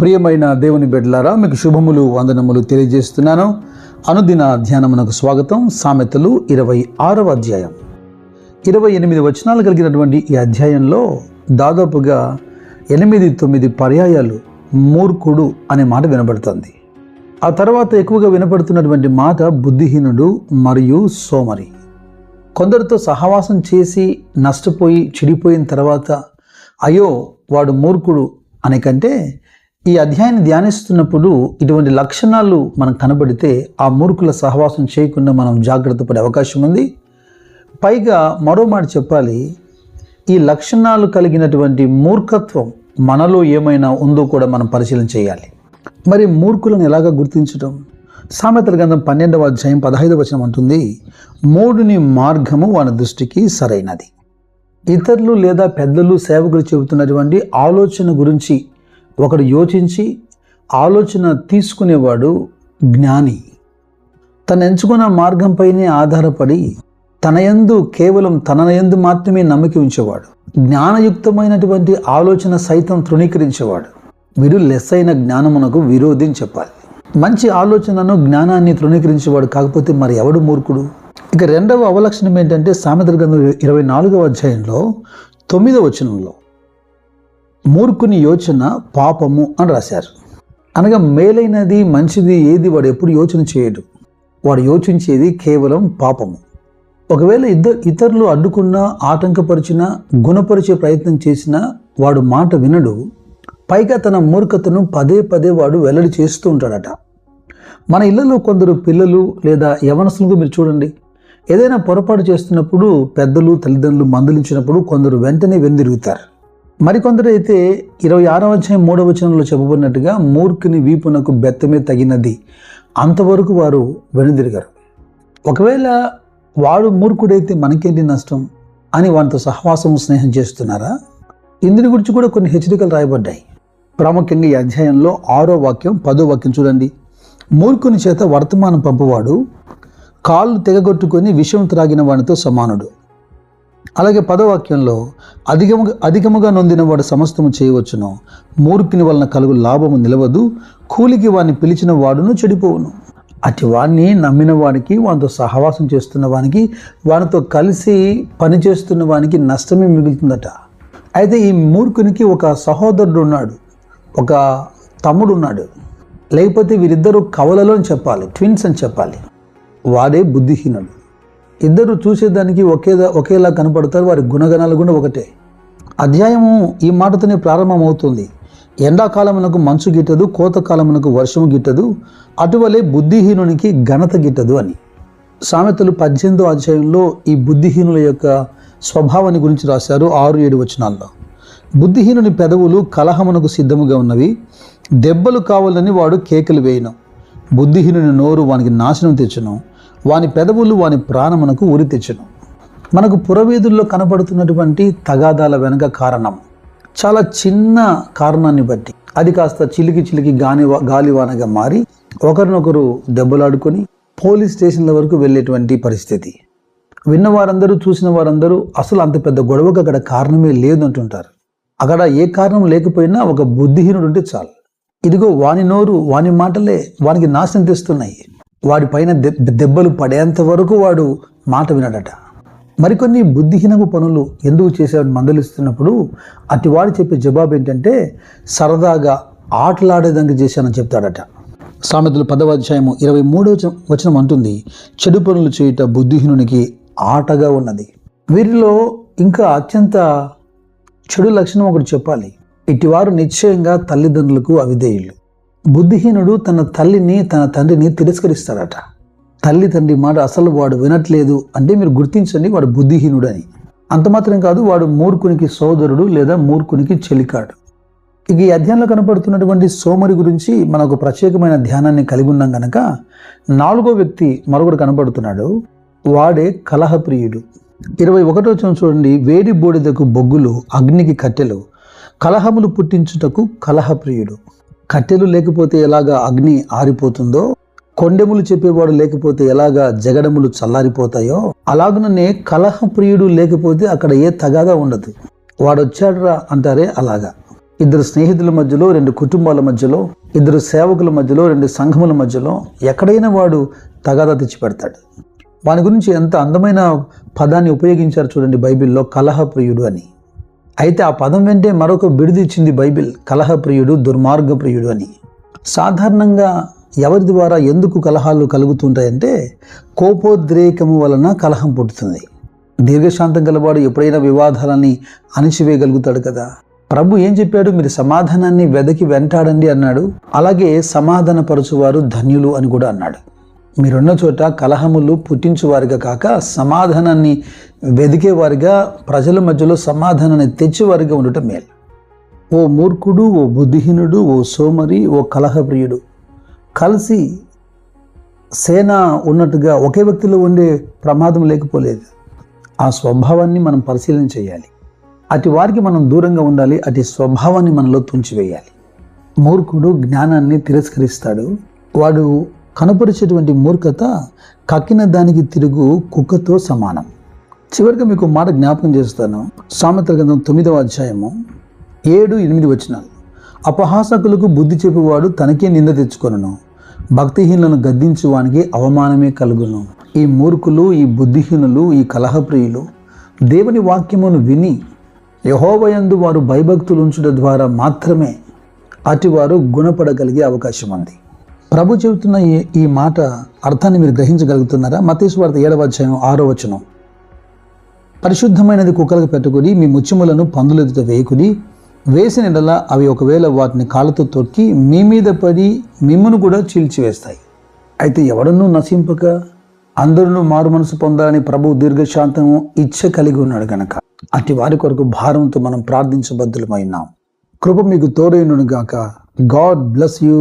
ప్రియమైన దేవుని బిడ్డలారా, మీకు శుభములు వందనములు తెలియజేస్తున్నాను. అనుదిన ధ్యానమునకు స్వాగతం. సామెతలు 26వ అధ్యాయం 28 వచనాలు కలిగినటువంటి ఈ అధ్యాయంలో దాదాపుగా 8-9 పర్యాయాలు మూర్ఖుడు అనే మాట వినబడుతుంది. ఆ తర్వాత ఎక్కువగా వినపడుతున్నటువంటి మాట బుద్ధిహీనుడు మరియు సోమరి. కొందరితో సహవాసం చేసి నష్టపోయి చెడిపోయిన తర్వాత అయ్యో వాడు మూర్ఖుడు అనే కంటే ఈ అధ్యాయాన్ని ధ్యానిస్తున్నప్పుడు ఇటువంటి లక్షణాలు మనకు కనబడితే ఆ మూర్ఖుల సహవాసం చేయకుండా మనం జాగ్రత్త పడే అవకాశం ఉంది. పైగా మరో మాట చెప్పాలి, ఈ లక్షణాలు కలిగినటువంటి మూర్ఖత్వం మనలో ఏమైనా ఉందో కూడా మనం పరిశీలన చేయాలి. మరి మూర్ఖులను ఎలాగ గుర్తించడం? సామెతల గ్రంథం 12వ అధ్యాయం 15వ వచనం అంటుంది, మూఢుని మార్గము వాని దృష్టికి సరైనది. ఇతరులు లేదా పెద్దలు సేవకులు చెబుతున్నటువంటి ఆలోచన గురించి ఒకడు యోచించి ఆలోచన తీసుకునేవాడు జ్ఞాని. తను ఎంచుకున్న మార్గంపైనే ఆధారపడి కేవలం తన యందు మాత్రమే నమ్మిక ఉంచేవాడు. జ్ఞానయుక్తమైనటువంటి ఆలోచన సైతం తృణీకరించేవాడు. వీడు లెస్సైన జ్ఞానమునకు విరోధి అని చెప్పాలి. మంచి ఆలోచనను జ్ఞానాన్ని తృణీకరించేవాడు కాకపోతే మరి ఎవడు మూర్ఖుడు? ఇక రెండవ అవలక్షణం ఏంటంటే సామెతల గ్రంథం 24వ అధ్యాయంలో 9వ వచనంలో మూర్ఖుని యోచన పాపము అని రాశారు. అనగా మేలైనది మంచిది ఏది వాడు ఎప్పుడు యోచన చేయడు. వాడు యోచించేది కేవలం పాపము. ఒకవేళ ఇతరులు అడ్డుకున్నా, ఆటంకపరిచినా, గుణపరిచే ప్రయత్నం చేసినా వాడు మాట వినడు. పైగా తన మూర్ఖతను పదే పదే వాడు వెల్లడి చేస్తూ ఉంటాడట. మన ఇళ్లలో కొందరు పిల్లలు లేదా యవనస్తులకు మీరు చూడండి, ఏదైనా పొరపాటు చేస్తున్నప్పుడు పెద్దలు తల్లిదండ్రులు మందలించినప్పుడు కొందరు వెంటనే వెనుదిరుగుతారు. మరికొందరు అయితే 26వ అధ్యాయం 3వ వచనంలో చెప్పబడినట్టుగా మూర్ఖుని వీపునకు బెత్తమే తగినది, అంతవరకు వారు వెనుదిరిగారు. ఒకవేళ వాడు మూర్ఖుడైతే మనకేంటి నష్టం అని వారితో సహవాసం స్నేహం చేస్తున్నారా? ఇందుని గురించి కూడా కొన్ని హెచ్చరికలు రాయబడ్డాయి. ప్రాముఖ్యంగా ఈ అధ్యాయంలో 6వ వాక్యం 10వ వాక్యం చూడండి. మూర్ఖుని చేత వర్తమానం పంపువాడు కాళ్ళు తెగగొట్టుకొని విషం త్రాగిన వానితో సమానుడు. అలాగే 10వ వాక్యంలో అధికముగా నొందిన వాడు సమస్తము చేయవచ్చును, మూర్ఖుని వలన కలుగు లాభము నిలవదు, కూలికి వాడిని పిలిచిన వాడును చెడిపోవును. అటు వాడిని నమ్మిన వానికి, వానితో సహవాసం చేస్తున్న వానికి, వానితో కలిసి పనిచేస్తున్న వానికి నష్టమే మిగులుతుందట. అయితే ఈ మూర్ఖునికి ఒక సహోదరుడు ఉన్నాడు, ఒక తమ్ముడు ఉన్నాడు, లేకపోతే వీరిద్దరూ కవలలో అని చెప్పాలి, ట్విన్స్ అని చెప్పాలి. వాడే బుద్ధిహీనుడు. ఇద్దరు చూసేదానికి ఒకేలా కనపడతారు, వారి గుణగణాలు కూడా ఒకటే. అధ్యాయము ఈ మాటతోనే ప్రారంభమవుతుంది. ఎండాకాలమునకు మంచు గిట్టదు, కోతకాలమునకు వర్షము గిట్టదు, అటువలే బుద్ధిహీనునికి ఘనత గిట్టదు అని. సామెతలు 18వ అధ్యాయంలో ఈ బుద్ధిహీనుల యొక్క స్వభావాన్ని గురించి రాశారు 6-7 వచనాల్లో. బుద్ధిహీనుని పెదవులు కలహమునకు సిద్ధముగా ఉన్నవి, దెబ్బలు కావాలని వాడు కేకలు వేయను. బుద్ధిహీనుని నోరు వానికి నాశనం తెచ్చును, వాని పెదవులు వాని ప్రాణమునకు ఉరి తెచ్చును. మనకు పురవీధుల్లో కనబడుతున్నటువంటి తగాదాల వెనుక కారణం చాలా చిన్న కారణాన్ని బట్టి అది కాస్త చిలికి గాలివానగా మారి ఒకరినొకరు దెబ్బలాడుకొని పోలీస్ స్టేషన్ల వరకు వెళ్ళేటువంటి పరిస్థితి. విన్నవారందరూ, చూసిన వారందరూ అసలు అంత పెద్ద గొడవకు అక్కడ కారణమే లేదు అంటుంటారు. అక్కడ ఏ కారణం లేకపోయినా ఒక బుద్ధిహీనుడు ఉంటే చాలు, ఇదిగో వాని నోరు, వాని మాటలే వానికి నాశనం తెస్తున్నాయి. వాడి పైన దెబ్బలు పడేంత వరకు వాడు మాట వినడట. మరికొన్ని బుద్ధిహీనపు పనులు ఎందుకు చేసేవాడిని మందలిస్తున్నప్పుడు అటివాడు చెప్పే జవాబు ఏంటంటే సరదాగా ఆటలాడేదానికి చేశానని చెప్తాడట. సామెతలు 10వ అధ్యాయము 23వ వచనం అంటుంది, చెడు పనులు చేయుట బుద్ధిహీనునికి ఆటగా ఉన్నది. వీరిలో ఇంకా అత్యంత చెడు లక్షణం ఒకటి చెప్పాలి. ఇటివారు నిశ్చయంగా తల్లిదండ్రులకు అవిధేయులు. బుద్ధిహీనుడు తన తల్లిని, తన తండ్రిని తిరస్కరిస్తాడట. తల్లి తండ్రి మాట అసలు వాడు వినట్లేదు అంటే మీరు గుర్తించండి, వాడు బుద్ధిహీనుడు అని. అంత మాత్రం కాదు, వాడు మూర్ఖునికి సోదరుడు లేదా మూర్ఖునికి చెలికాడు. ఇక ఈ అధ్యాయంలో కనపడుతున్నటువంటి సోమరి గురించి మనం ఒక ప్రత్యేకమైన ధ్యానాన్ని కలిగి ఉన్నాం కనుక 4వ వ్యక్తి మరొకడు కనపడుతున్నాడు. వాడే కలహప్రియుడు. 21వ వచనం చూడండి. వేడి బూడిదకు బొగ్గులు, అగ్నికి కట్టెలు, కలహములు పుట్టించుటకు కలహప్రియుడు. కట్టెలు లేకపోతే ఎలాగా అగ్ని ఆరిపోతుందో, కొండెములు చెప్పేవాడు లేకపోతే ఎలాగా జగడములు చల్లారిపోతాయో, అలాగనే కలహప్రియుడు లేకపోతే అక్కడ ఏ తగాదా ఉండదు. వాడు వచ్చాడురా అంటారే అలాగా. ఇద్దరు స్నేహితుల మధ్యలో, 2 కుటుంబాల మధ్యలో, 2 సేవకుల మధ్యలో, 2 సంఘముల మధ్యలో ఎక్కడైనా వాడు తగాదా తెచ్చి పెడతాడు. వాని గురించి ఎంత అందమైన పదాన్ని ఉపయోగించారు చూడండి బైబిల్లో, కలహప్రియుడు అని. అయితే ఆ పదం వెంటే మరొక బిరుదు ఇచ్చింది బైబిల్, కలహప్రియుడు, దుర్మార్గప్రియుడు అని. సాధారణంగా ఎవరి ద్వారా ఎందుకు కలహాలు కలుగుతుంటాయంటే కోపోద్రేకము వలన కలహం పుట్టుతుంది. దీర్ఘశాంతం గలవాడు ఎప్పుడైనా వివాదాలని అణిచివేయగలుగుతాడు కదా. ప్రభు ఏం చెప్పాడు? మీరు సమాధానాన్ని వెదకి వెంటాడండి అన్నాడు. అలాగే సమాధానపరచువారు ధన్యులు అని కూడా అన్నాడు. మీరున్న చోట కలహములు పుట్టించువారిగా కాక సమాధానాన్ని వెదికేవారిగా, ప్రజల మధ్యలో సమాధానాన్ని తెచ్చేవారిగా ఉండటం మేలు. ఓ మూర్ఖుడు, ఓ బుద్ధిహీనుడు, ఓ సోమరి, ఓ కలహప్రియుడు కలిసి సేన ఉన్నట్టుగా ఒకే వ్యక్తిలో ఉండే ప్రమాదం లేకపోలేదు. ఆ స్వభావాన్ని మనం పరిశీలన చేయాలి. అటు వారికి మనం దూరంగా ఉండాలి. అటు స్వభావాన్ని మనలో తుంచివేయాలి. మూర్ఖుడు జ్ఞానాన్ని తిరస్కరిస్తాడు. వాడు కనపరిచేటువంటి మూర్ఖత కక్కిన దానికి తిరుగు కుక్కతో సమానం. చివరిగా మీకు మాట జ్ఞాపకం చేస్తాను. సామెతల గ్రంథం 9వ అధ్యాయము 7-8 వచనాలు. అపహాసకులకు బుద్ధి చెప్పువాడు తనకే నింద తెచ్చుకొనును, భక్తిహీనులను గద్దించు వానికి అవమానమే కలుగును. ఈ మూర్ఖులు, ఈ బుద్ధిహీనులు, ఈ కలహప్రియులు దేవుని వాక్యమును విని యెహోవాయందు వారు భయభక్తులు ఉంచడం ద్వారా మాత్రమే అటివారు గుణపడగలిగే అవకాశం ఉంది. ప్రభు చెబుతున్న ఈ మాట అర్థాన్ని మీరు గ్రహించగలుగుతున్నారా? మత్తయి సువార్త 7వ అధ్యాయం 6వ వచనం. పరిశుద్ధమైనది కుక్కలకు పెట్టుకుని మీ ముచ్చెములను పందుల ఎదుట వేయకుడి, వేసిన ఎడల అవి ఒకవేళ వాటిని కాళ్ళతో తొక్కి మీ మీద పడి మిమ్మును కూడా చీల్చివేస్తాయి. అయితే ఎవడనూ నశింపక అందరూ మారు మనసు పొందాలని ప్రభు దీర్ఘశాంతము ఇచ్చ కలిగి ఉన్నాడు కనుక అటు వారి కొరకు భారంతో మనం ప్రార్థించబద్దులమైనాం. కృప మీకు తోడైనను గాక. God bless you.